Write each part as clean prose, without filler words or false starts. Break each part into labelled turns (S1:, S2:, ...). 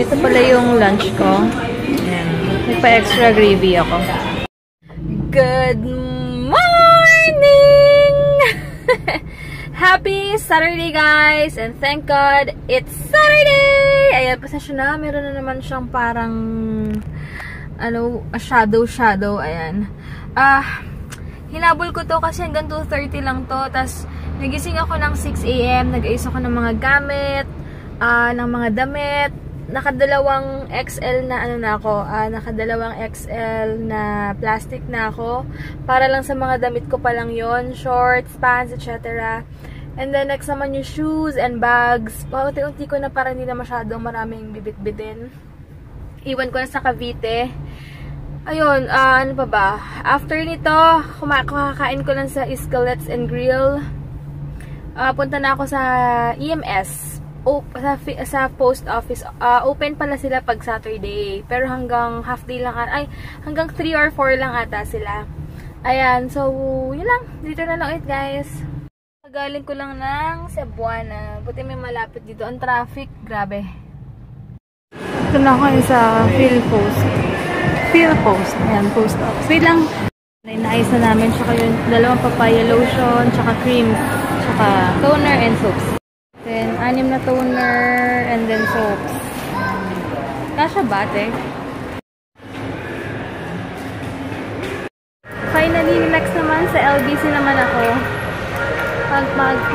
S1: ito pala yung lunch ko. Ayan. May pa-extra gravy ako. Good morning! Happy Saturday, guys! And thank God, it's Saturday! Ayan, pasensya na. Meron na naman siyang parang shadow. Ayan. Hinabol ko to kasi hanggang 2:30 lang to. Tapos, nagising ako ng 6 AM. Nag-ayos ako ng mga gamit, ng mga damit. Nakadalawang XL na nakadalawang XL na plastic na ako. Para lang sa mga damit ko pa lang yon, shorts, pants, etc. And then, next naman yung shoes and bags. Paunti-unti ko na parang hindi na masyadong maraming bibit-bitin. Iwan ko na sa Cavite. Ayun, ano pa ba? After nito, kakain ko lang sa Iscalets and Grill. Punta na ako sa EMS. Sa post office. Open pala sila pag Saturday. Pero hanggang half day lang. Hanggang 3 or 4 lang ata sila. Ayan, so, yun lang. Dito na lang ulit, guys. Galing ko lang ng Cebuana. Buti may malapit dito. Ang traffic, grabe. Ito na ako sa Philpost. Ayan, post office. Wait lang. Naayos na namin. Tsaka yung dalawang papaya lotion, tsaka creams, tsaka toner and soaps. Then, 6 na toner and then soaps. Kasha bate. Finally, relax naman. Sa LBC naman ako.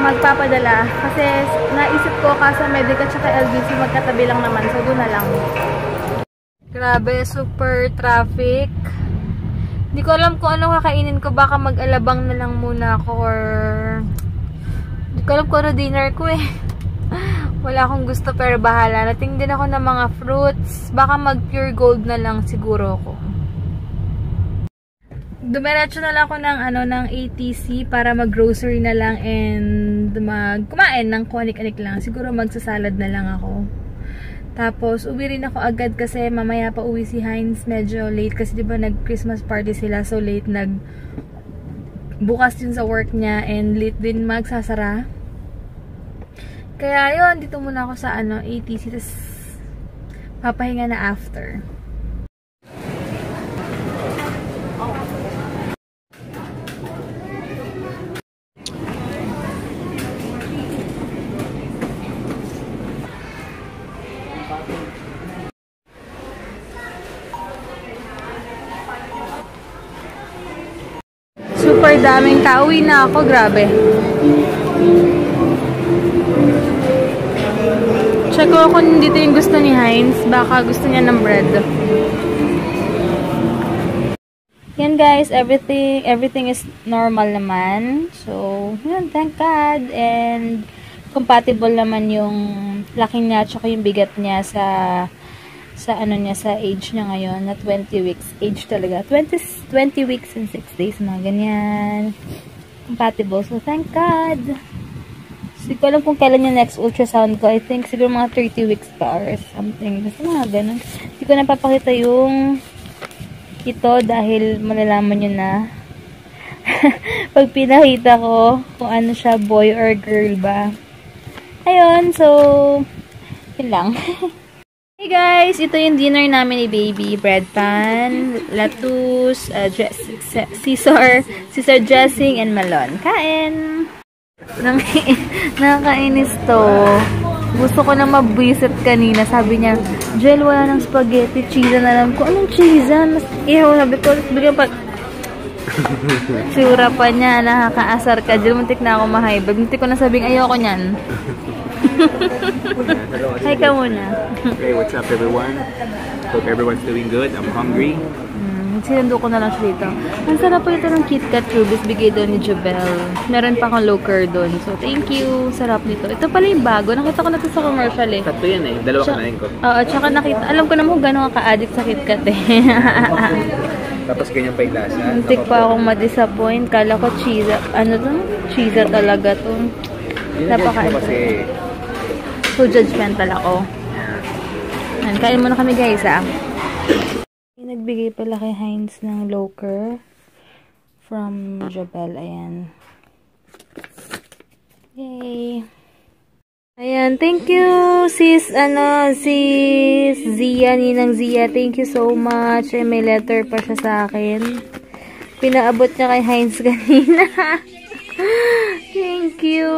S1: Magpapadala. Kasi naisip ko kasi Medica tsaka LBC magkatabi lang naman. So, doon na lang. Grabe, super traffic. Hindi ko alam kung ano kakainin ko. Baka mag-alabang na lang muna ako or hindi ko alam kung ano dinner ko eh. Wala akong gusto pero bahala. Nating din ako ng mga fruits. Baka mag-pure gold na lang siguro ako. Dumiretso na lang ako ng ATC para mag-grocery na lang and kumain ng kuanik-anik lang. Siguro magsasalad na lang ako. Tapos, uwi rin ako agad kasi mamaya pa uwi si Heinz. Medyo late kasi diba nag-Christmas party sila. So, late bukas yun sa work niya and late din magsasara. Kaya yun, dito muna ako sa ATC. Tapos, papahinga na after. Super daming tao. Uwi na ako. Grabe. Check ko kung dito yung gusto ni Heinz. Baka gusto niya ng bread. Yan guys. Everything is normal naman. So, yun. Thank God. And compatible naman yung laki niya at yung bigat niya sa age niya ngayon na 20 weeks. Age talaga. 20 weeks and 6 days. Mga ganyan. Compatible. So, thank God. Hindi ko alam kung kailan yung next ultrasound ko. I think siguro mga 30 weeks pa or something. Basta mga ganun. Hindi ko napapakita yung ito dahil malalaman nyo na pag pinakita ko kung ano siya, boy or girl ba. Ayun. So, yun lang. Hey guys, ito yung dinner namin ni baby. Bread pan, lettuce, Caesar dressing, and melon. Kain! Nakakainis to. Gusto ko na mabwisit kanina. Sabi niya, Jel, wala ng spaghetti. Cheese na lang ko. Anong cheese? Mas ihaw. Sabi ko, bigyan pa. Sura pa niya. Nakakaasar ka. Jel, muntik na ako mahaibag. Muntik ko na sabing, ayoko niyan. Hi ka muna.
S2: Hey, what's up everyone? Hope everyone's doing good. I'm hungry.
S1: Sinundo ko na lang siya dito. Ang sarap po ito ng KitKat Rubies. Bigay doon ni Jobel. Meron pa akong locker doon. So, thank you. Sarap nito. Ito pala yung bago. Nakita ko na ito sa commercial eh.
S2: Tatlo yan eh. Dalawa kanain ko.
S1: Oo, tsaka nakita. Alam ko naman kung gano'n ka-addict sa KitKat eh.
S2: Tapos ganyan pa yung lasa.
S1: Muntik pa akong ma-disappoint. Kala ko cheese. Ano to? Cheese talaga to. Napaka-addict. So, judgmental ako. Kain muna kami guys ah. Nagbigay pala kay Heinz ng locker from Jobel. Ayan. Yay! Ayan, thank you, sis Zia, Ninang Zia. Thank you so much. Ay, may letter pa siya sa akin. Pinaabot niya kay Heinz kanina. Thank you.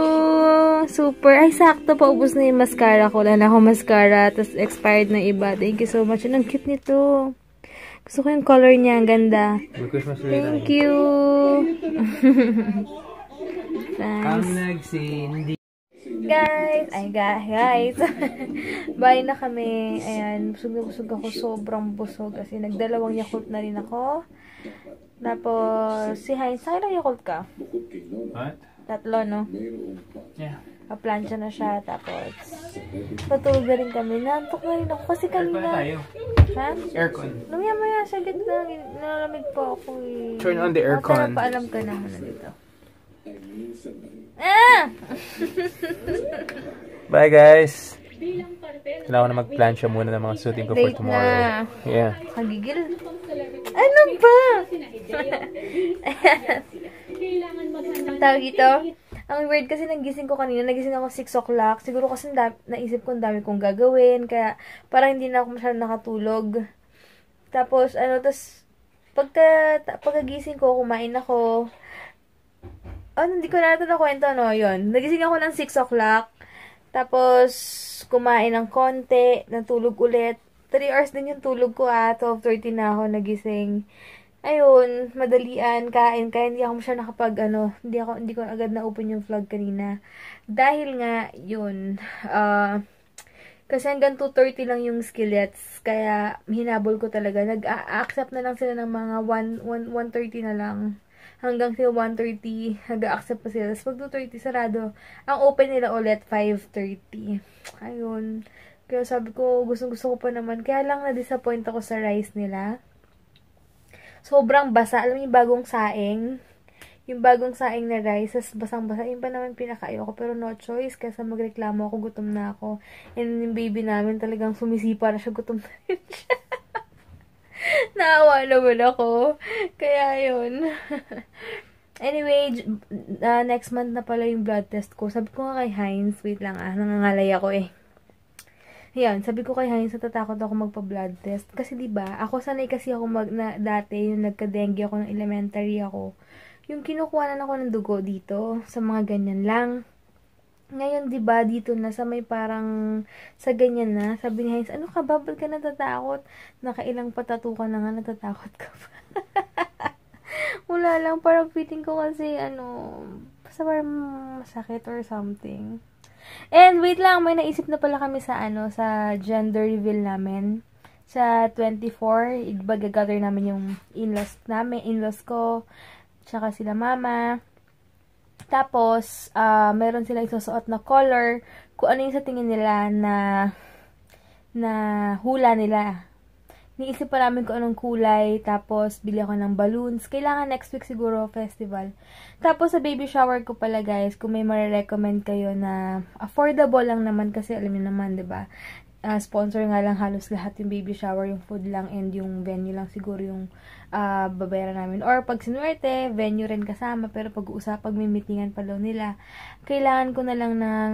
S1: Super. Ay, sakto. Paubos na yung mascara ko. Wala na akong mascara. Tapos expired na iba. Thank you so much. Ang cute nito. Gusto ko yung color niya. Ang ganda. Thank you. Thanks. Guys. Bye na kami. Ayan. Busog na busog ako. Sobrang busog. Kasi nagdalawang Yakult na rin ako. Tapos, si Heinz, saan lang Yakult ka?
S2: What?
S1: 3, no?
S2: Yeah.
S1: Kaplansya na siya. Tapos, patulog na rin kami. Nantok na rin ako. Kasi kanina... Ha?
S2: Aircon.
S1: Lumaya-maya sa gitna. Nalamig pa ako eh.
S2: Turn on the aircon.
S1: Paalam ka na muna dito. Ah!
S2: Bye guys! Kailangan na mag-plancha muna ng mga shooting ko for tomorrow.
S1: Na.
S2: Yeah.
S1: Kagigil. Ano ba? Ang tawag ito? Ang weird kasi nagising ko kanina. Nagising ako 6 o'clock. Siguro kasi naisip ko ang dami kong gagawin. Kaya parang hindi na ako masyadong nakatulog. Tapos, pagkagising ko, kumain ako. Hindi ko na ito nakwento, no? Yun. Nagising ako ng 6 o'clock. Tapos, kumain ng konti. Natulog ulit. 3 hours din yung tulog ko, 12:30 na ako nagising. Ayun, madalian, kain. Kaya hindi ako masyadong hindi ko agad na-open yung vlog kanina. Dahil nga, yun, kasi hanggang 2:30 lang yung skillets. Kaya, hinabol ko talaga. Nag-a-accept na lang sila ng mga 1:30 na lang. Hanggang till 1:30, nag-a-accept pa sila. Tapos pag 2:30, sarado. Ang open nila ulit, 5:30. Ayun. Kaya sabi ko, gusto ko pa naman. Kaya lang na-disappoint ako sa rice nila. Sobrang basa. Alam mo yung bagong saing? Yung bagong saing na rice, tas basang-basa. Yun pa naman pinakayo ko. Pero no choice. Kasi magreklamo ako, gutom na ako. And yung baby namin talagang sumisipa na siya, gutom na rin siya. Naawa naman ako. Kaya yun. Anyway, next month na pala yung blood test ko. Sabi ko nga kay Heinz, wait lang nangangalay ako eh. Yan, sabi ko kay Heinz, natatakot ako magpa-blood test. Kasi diba, ako sanay kasi ako dati, yung nagka-dengue ako ng elementary ako. Yung kinukuhanan ako ng dugo dito, sa mga ganyan lang. Ngayon, diba, dito na sa may parang, sa ganyan na, sabi ni Heinz, ano ka ba, ba't ka natatakot? Nakailang patato ka na nga, natatakot ka pa. Wala lang, parang feeling ko kasi, basta parang masakit or something. And wait lang, may naisip na pala kami sa sa gender reveal namin. Sa 24, gather namin yung in-laws ko, tsaka sila mama. Tapos, meron silang isusuot na color, kung ano yung sa tingin nila na hula nila. Niisip pa namin kung anong kulay, tapos bili ako ng balloons. Kailangan next week siguro festival. Tapos sa baby shower ko pala guys, kung may marirecommend kayo na affordable lang naman kasi alam niyo naman, 'di ba? Sponsor nga lang halos lahat yung baby shower, yung food lang and yung venue lang siguro yung babayaran namin. Or pag sinuwerte, venue rin kasama, pero pag may meetingan pa daw nila, kailangan ko na lang ng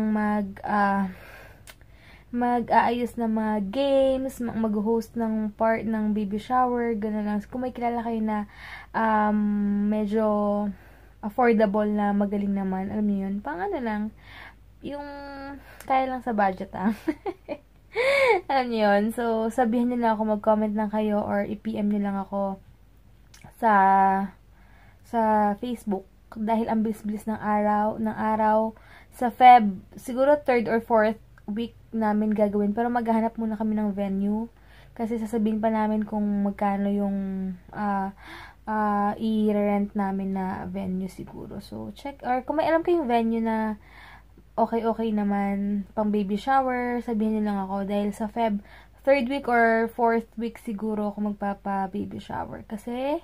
S1: mag-aayos ng mga games, mag-host ng part ng baby shower, gano'n lang. Kung may kilala kayo na medyo affordable na magaling naman, alam niyo yun, pang lang, yung kaya lang sa budget alam niyo yun. So, sabihan niyo lang ako, mag-comment lang kayo or i-PM niyo lang ako sa Facebook. Dahil ang bilis-bilis ng araw, sa Feb, siguro 3rd or 4th week namin gagawin. Pero maghahanap muna kami ng venue. Kasi sasabihin pa namin kung magkano yung i-rent namin na venue siguro. So, check. Or kung may alam kayong venue na okay naman pang baby shower, sabihin niyo lang ako. Dahil sa Feb, 3rd week or 4th week siguro ako magpapa-baby shower. Kasi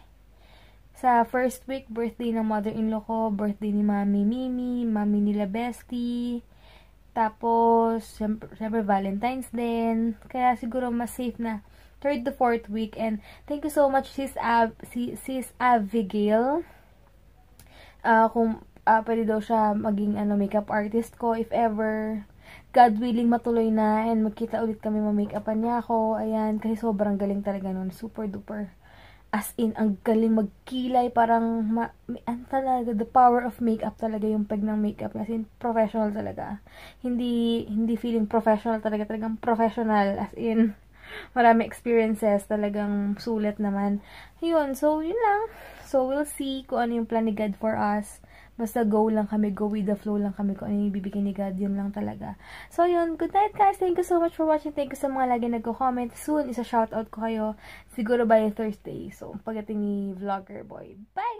S1: sa 1st week, birthday ng mother-in-law ko, birthday ni Mami Mimi, Mami nila Bestie. Tapos, syempre Valentine's din. Kaya siguro mas safe na 3rd to 4th week. And thank you so much Sis Abigail. Kung pwede daw siya maging makeup artist ko if ever. God willing, matuloy na and magkita ulit kami, ma-makeupan niya ako. Ayan, kasi sobrang galing talaga nun. Super duper. As in, ang galing magkilay. Parang, talaga, the power of makeup talaga yung peg ng makeup. As in, professional talaga. Hindi feeling professional talaga. Talagang professional. As in, marami experiences. Talagang sulit naman. Ayun, so, yun lang. So, we'll see kung ano yung plan ni God for us. Basta go lang kami, go with the flow lang kami kung ano yung ibibigay ni God, yun lang talaga. So, yun, good night guys. Thank you so much for watching. Thank you sa mga lagi nagko-comment. Soon, isa-shoutout ko kayo. Siguro by Thursday. So, pagdating ni Vlogger Boy. Bye!